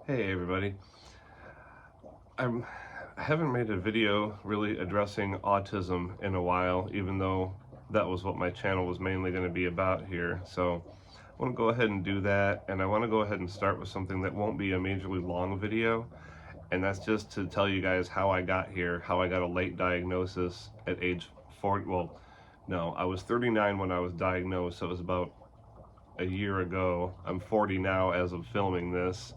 Hey everybody. I haven't made a video really addressing autism in a while, even though that was what my channel was mainly going to be about here. So I want to go ahead and do that, and I want to go ahead and start with something that won't be a majorly long video, and that's just to tell you guys how I got here, how I got a late diagnosis at age 40. Well, no, I was 39 when I was diagnosed, so it was about a year ago. I'm 40 now as of filming this,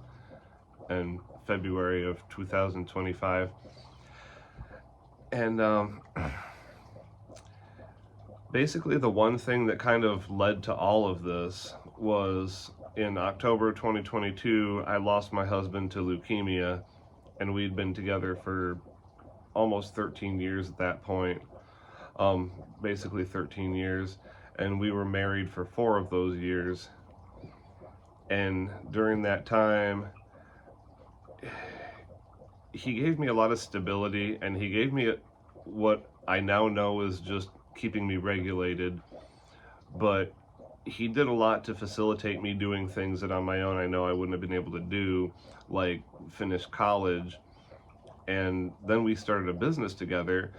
in February of 2025. And basically the one thing that kind of led to all of this was in October 2022, I lost my husband to leukemia, and we'd been together for almost 13 years at that point, basically 13 years, and we were married for 4 of those years. And during that time, he gave me a lot of stability, and he gave me what I now know is just keeping me regulated, but he did a lot to facilitate me doing things that on my own I know I wouldn't have been able to do, like finish college. And then we started a business together,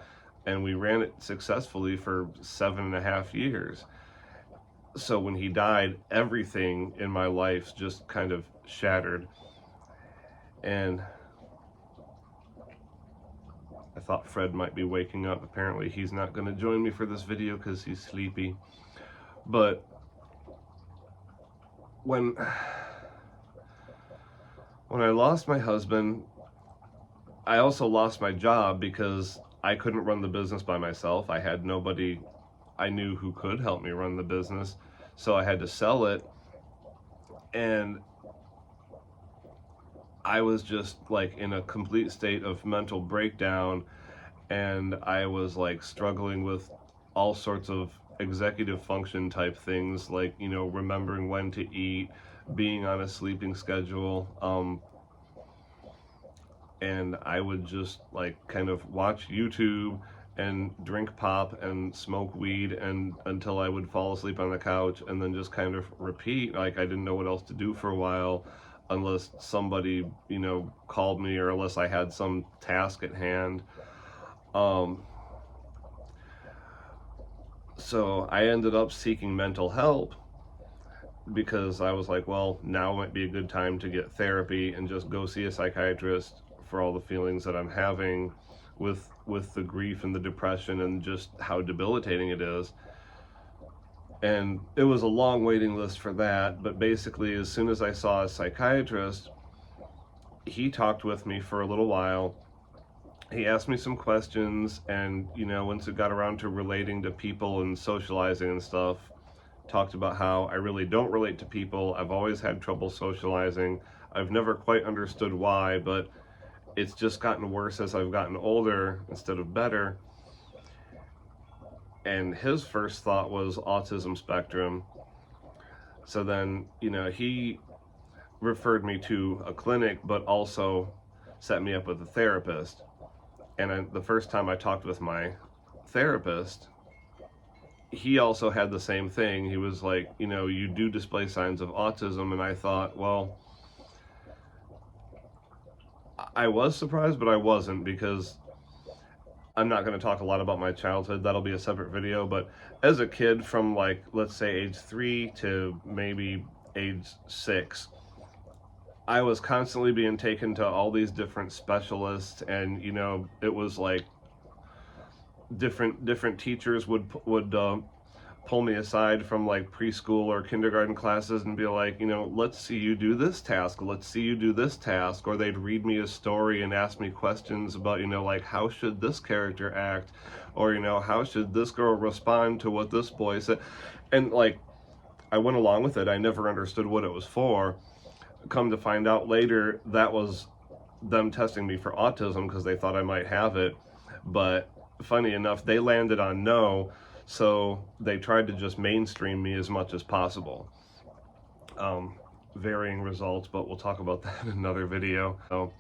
and we ran it successfully for 7.5 years. So when he died, everything in my life just kind of shattered. And I thought Fred might be waking up. Apparently he's not going to join me for this video because he's sleepy. But when I lost my husband, I also lost my job because I couldn't run the business by myself. I had nobody I knew who could help me run the business, so I had to sell it. And I was just like in a complete state of mental breakdown, and I was like struggling with all sorts of executive function type things, like, you know, remembering when to eat, being on a sleeping schedule, and I would just like kind of watch YouTube and drink pop and smoke weed and until I would fall asleep on the couch, and then just kind of repeat. Like, I didn't know what else to do for a while unless somebody, you know, called me, or unless I had some task at hand. So I ended up seeking mental help because I was like, well, now might be a good time to get therapy and just go see a psychiatrist for all the feelings that I'm having with the grief and the depression and just how debilitating it is. And it was a long waiting list for that, but basically as soon as I saw a psychiatrist, he talked with me for a little while. He asked me some questions, and, you know, once it got around to relating to people and socializing and stuff, talked about how I really don't relate to people. I've always had trouble socializing. I've never quite understood why, but it's just gotten worse as I've gotten older instead of better. And his first thought was autism spectrum. So then, you know, he referred me to a clinic, but also set me up with a therapist. And the first time I talked with my therapist, he also had the same thing. He was like, you know, you do display signs of autism. And I thought, well, I was surprised, but I wasn't, because I'm not going to talk a lot about my childhood. That'll be a separate video. But as a kid from, like, let's say age 3 to maybe age 6, I was constantly being taken to all these different specialists, and, you know, it was like different teachers would pull me aside from like preschool or kindergarten classes and be like, you know, let's see you do this task, let's see you do this task. Or they'd read me a story and ask me questions about, you know, like, how should this character act, or, you know, how should this girl respond to what this boy said. And like, I went along with it. I never understood what it was for. Come to find out later, that was them testing me for autism because they thought I might have it. But funny enough, they landed on no, so they tried to just mainstream me as much as possible. Varying results, but we'll talk about that in another video. So,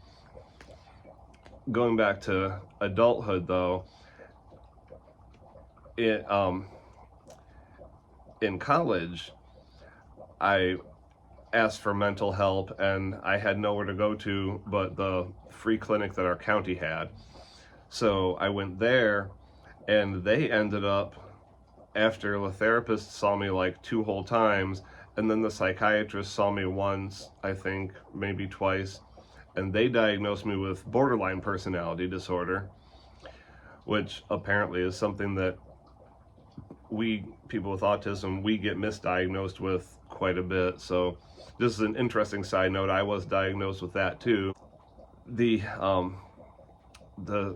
going back to adulthood though, in college, I asked for mental help, and I had nowhere to go to but the free clinic that our county had. So I went there, and they ended up, after the therapist saw me like 2 whole times, and then the psychiatrist saw me once, I think, maybe twice, and they diagnosed me with borderline personality disorder, which apparently is something that we, people with autism, we get misdiagnosed with quite a bit. So this is an interesting side note. I was diagnosed with that too. The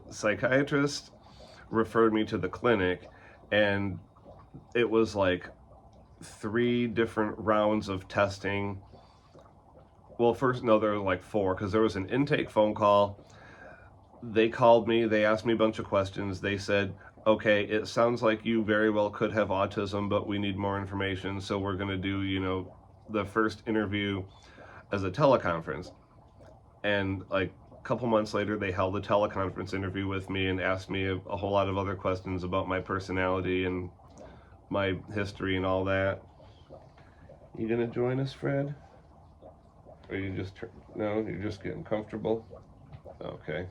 psychiatrist referred me to the clinic, and it was like 3 different rounds of testing. Well, first, no, there were like 4, because there was an intake phone call. They called me, they asked me a bunch of questions. They said, okay, it sounds like you very well could have autism, but we need more information, so we're going to do, the first interview as a teleconference. And like a couple months later, they held a teleconference interview with me and asked me a whole lot of other questions about my personality and my history and all that. You gonna join us, Fred? Or you just, no, you're just getting comfortable? Okay.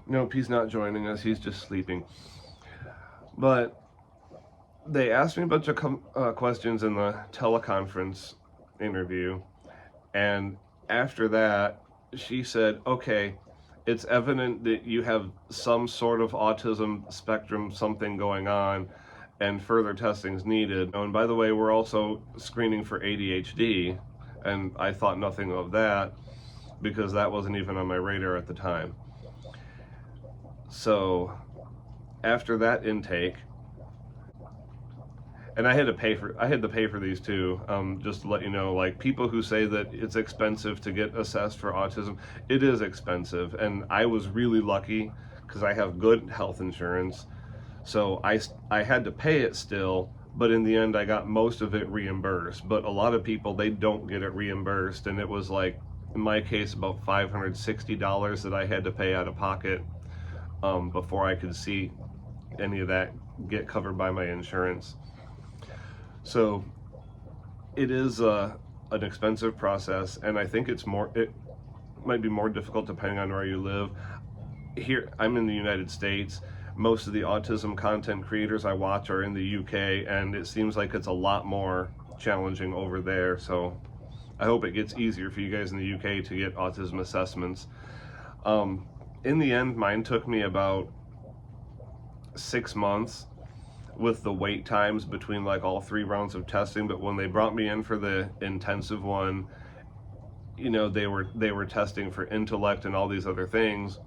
Nope, he's not joining us, he's just sleeping. But they asked me a bunch of questions in the teleconference interview, and after that, she said, okay, it's evident that you have some sort of autism spectrum, something going on, and further testing is needed. Oh, and by the way, we're also screening for ADHD, and I thought nothing of that because that wasn't even on my radar at the time. So after that intake, and I had to pay for these too, just to let you know, like, people who say that it's expensive to get assessed for autism, it is expensive, and I was really lucky because I have good health insurance, so I had to pay it still, but in the end I got most of it reimbursed. But a lot of people, they don't get it reimbursed, and it was like, in my case, about $560 that I had to pay out of pocket before I could see any of that get covered by my insurance. So it is an expensive process, and I think it might be more difficult depending on where you live. Here, I'm in the United States. Most of the autism content creators I watch are in the UK, and it seems like it's a lot more challenging over there. So I hope it gets easier for you guys in the UK to get autism assessments. In the end, mine took me about 6 months with the wait times between like all 3 rounds of testing. But when they brought me in for the intensive one, they were testing for intellect and all these other things.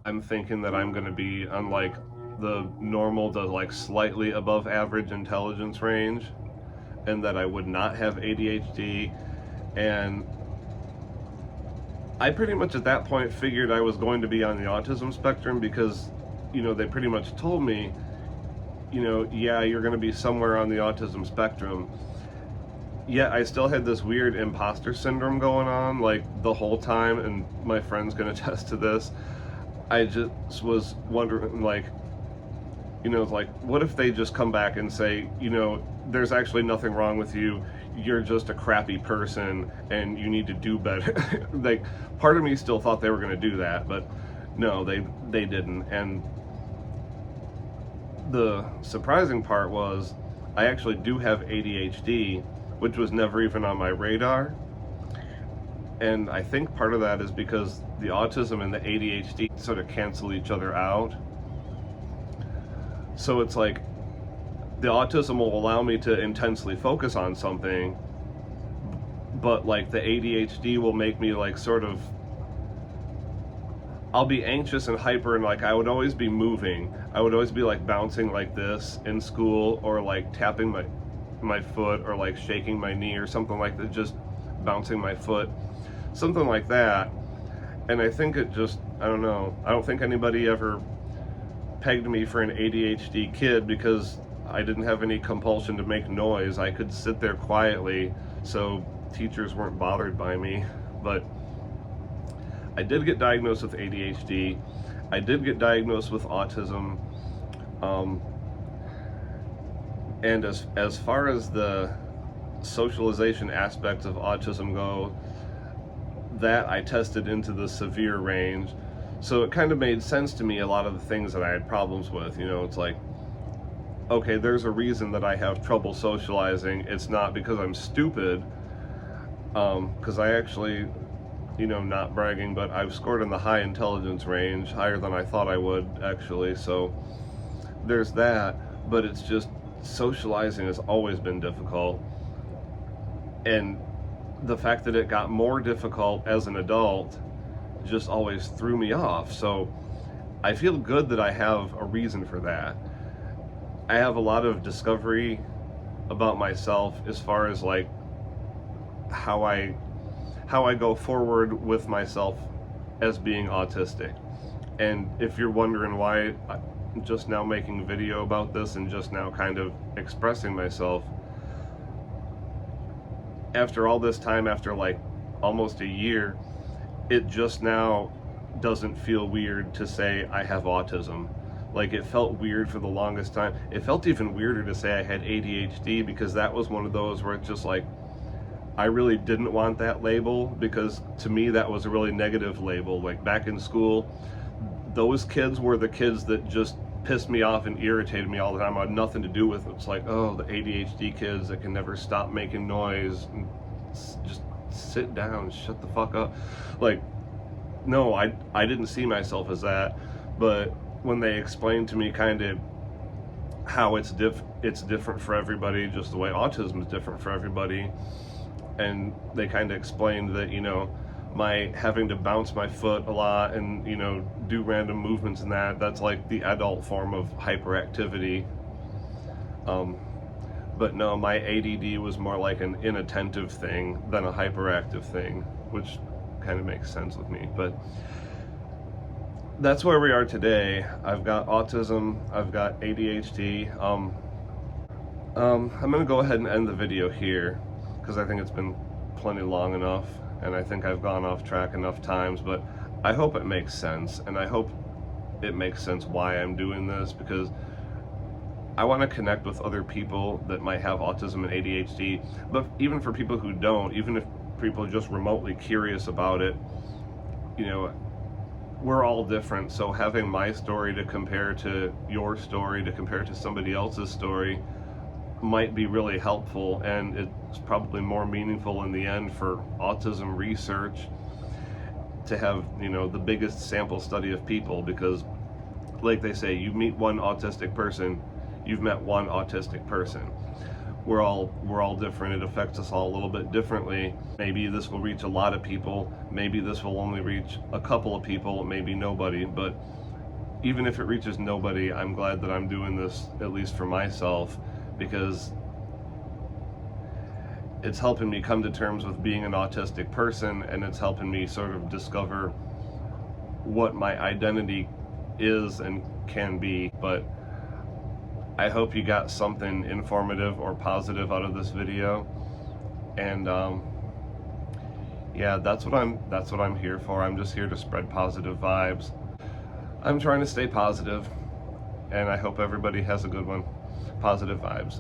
I'm thinking that I'm going to be on like the normal to like slightly above average intelligence range, and that I would not have ADHD. And I pretty much at that point figured I was going to be on the autism spectrum because, they pretty much told me, yeah, you're going to be somewhere on the autism spectrum. Yet I still had this weird imposter syndrome going on like the whole time, and my friend's going to attest to this. I just was wondering, like, what if they just come back and say, there's actually nothing wrong with you, you're just a crappy person and you need to do better. Like, part of me still thought they were going to do that, but no, they didn't. And the surprising part was I actually do have ADHD, which was never even on my radar. And I think part of that is because the autism and the ADHD sort of cancel each other out. So it's like the autism will allow me to intensely focus on something, but like the ADHD will make me like sort of, I'll be anxious and hyper, and like I would always be moving. I would always be like bouncing like this in school, or like tapping my foot, or like shaking my knee or something like that, just bouncing my foot, something like that. And I think it just, I don't know, I don't think anybody ever pegged me for an ADHD kid because I didn't have any compulsion to make noise. I could sit there quietly, so teachers weren't bothered by me. But I did get diagnosed with ADHD. I did get diagnosed with autism. And as far as the socialization aspects of autism go, that I tested into the severe range. So it kind of made sense to me, a lot of the things that I had problems with. It's like, okay, there's a reason that I have trouble socializing. It's not because I'm stupid, because I actually, not bragging, but I've scored in the high intelligence range, higher than I thought I would, actually. So there's that, but it's just socializing has always been difficult. And the fact that it got more difficult as an adult just always threw me off. So I feel good that I have a reason for that. I have a lot of discovery about myself as far as like how I go forward with myself as being autistic. And if you're wondering why I'm just now making a video about this and just now kind of expressing myself, after all this time, after like almost a year, it just now doesn't feel weird to say I have autism. Like, it felt weird for the longest time. It felt even weirder to say I had ADHD, because that was one of those where it's just like, I really didn't want that label, because to me that was a really negative label. Like, back in school, those kids were the kids that just pissed me off and irritated me all the time. I had nothing to do with it. It's like, oh, the ADHD kids that can never stop making noise, and just sit down, shut the fuck up. Like, no, I didn't see myself as that. But when they explained to me kind of how it's different for everybody, just the way autism is different for everybody, and they kind of explained that, my having to bounce my foot a lot and, do random movements and that's like the adult form of hyperactivity. But no, my ADD was more like an inattentive thing than a hyperactive thing, which kind of makes sense with me. But that's where we are today. I've got autism, I've got ADHD. I'm gonna go ahead and end the video here, because I think it's been plenty long enough, and I think I've gone off track enough times. But I hope it makes sense, and I hope it makes sense why I'm doing this, because I want to connect with other people that might have autism and ADHD, but even for people who don't, even if people are just remotely curious about it, we're all different. So having my story to compare to your story, to compare to somebody else's story, might be really helpful, and it's probably more meaningful in the end for autism research to have, the biggest sample study of people, because like they say, you meet one autistic person, you've met one autistic person. We're all different. It affects us all a little bit differently. Maybe this will reach a lot of people, maybe this will only reach a couple of people, maybe nobody. But even if it reaches nobody, I'm glad that I'm doing this, at least for myself, because it's helping me come to terms with being an autistic person, and it's helping me sort of discover what my identity is and can be. But I hope you got something informative or positive out of this video, and yeah, that's what I'm here for. I'm just here to spread positive vibes. I'm trying to stay positive, and I hope everybody has a good one. Positive vibes.